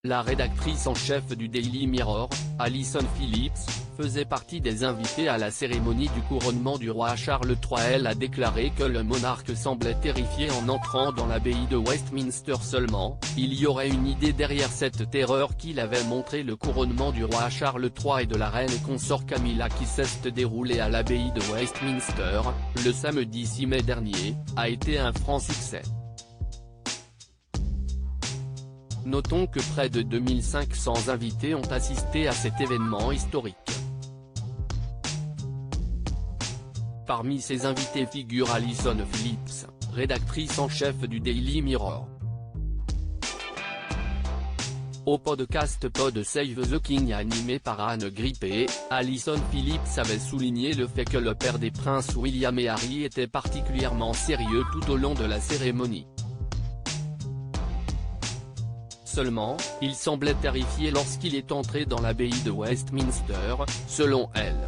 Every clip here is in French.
La rédactrice en chef du Daily Mirror, Alison Phillips, faisait partie des invités à la cérémonie du couronnement du roi Charles III. Elle a déclaré que le monarque semblait terrifié en entrant dans l'abbaye de Westminster. Seulement, il y aurait une idée derrière cette terreur qu'il avait montré. Le couronnement du roi Charles III et de la reine et consort Camilla, qui s'est déroulé à l'abbaye de Westminster, le samedi 6 mai dernier, a été un franc succès. Notons que près de 2500 invités ont assisté à cet événement historique. Parmi ces invités figure Alison Phillips, rédactrice en chef du Daily Mirror. Au podcast Pod Save the King animé par Anne Grippé, Alison Phillips avait souligné le fait que le père des princes William et Harry était particulièrement sérieux tout au long de la cérémonie. Seulement, il semblait terrifié lorsqu'il est entré dans l'abbaye de Westminster, selon elle.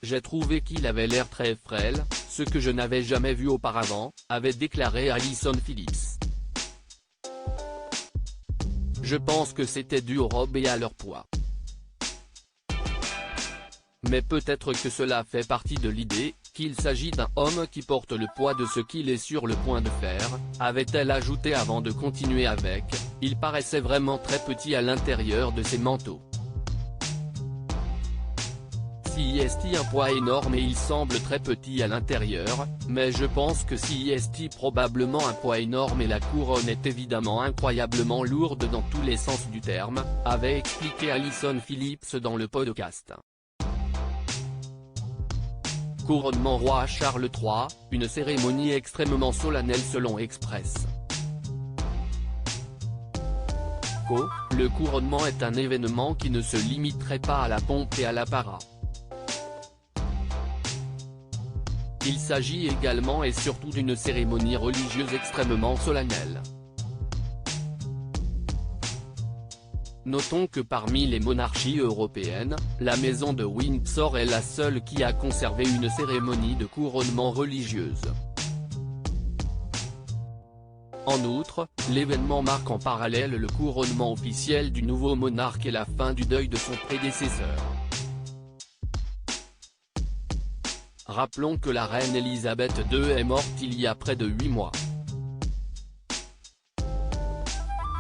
J'ai trouvé qu'il avait l'air très frêle, ce que je n'avais jamais vu auparavant, avait déclaré Alison Phillips. Je pense que c'était dû aux robes et à leur poids. Mais peut-être que cela fait partie de l'idée, qu'il s'agit d'un homme qui porte le poids de ce qu'il est sur le point de faire, avait-elle ajouté avant de continuer avec, il paraissait vraiment très petit à l'intérieur de ses manteaux. Si est un poids énorme et il semble très petit à l'intérieur, mais je pense que si est probablement un poids énorme et la couronne est évidemment incroyablement lourde dans tous les sens du terme, avait expliqué Alison Phillips dans le podcast. Couronnement roi Charles III, une cérémonie extrêmement solennelle selon Express. Le couronnement est un événement qui ne se limiterait pas à la pompe et à l'apparat. Il s'agit également et surtout d'une cérémonie religieuse extrêmement solennelle. Notons que parmi les monarchies européennes, la maison de Windsor est la seule qui a conservé une cérémonie de couronnement religieuse. En outre, l'événement marque en parallèle le couronnement officiel du nouveau monarque et la fin du deuil de son prédécesseur. Rappelons que la reine Elisabeth II est morte il y a près de 8 mois.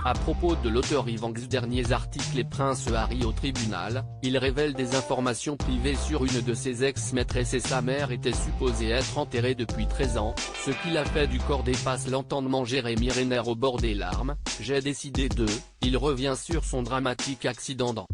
À propos de l'auteur Ivan's derniers articles et Prince Harry au tribunal, il révèle des informations privées sur une de ses ex-maîtresses et sa mère était supposée être enterrée depuis 13 ans, ce qui l'a fait du corps dépasse l'entendement. Jérémy Renner au bord des larmes, j'ai décidé de, il revient sur son dramatique accident dans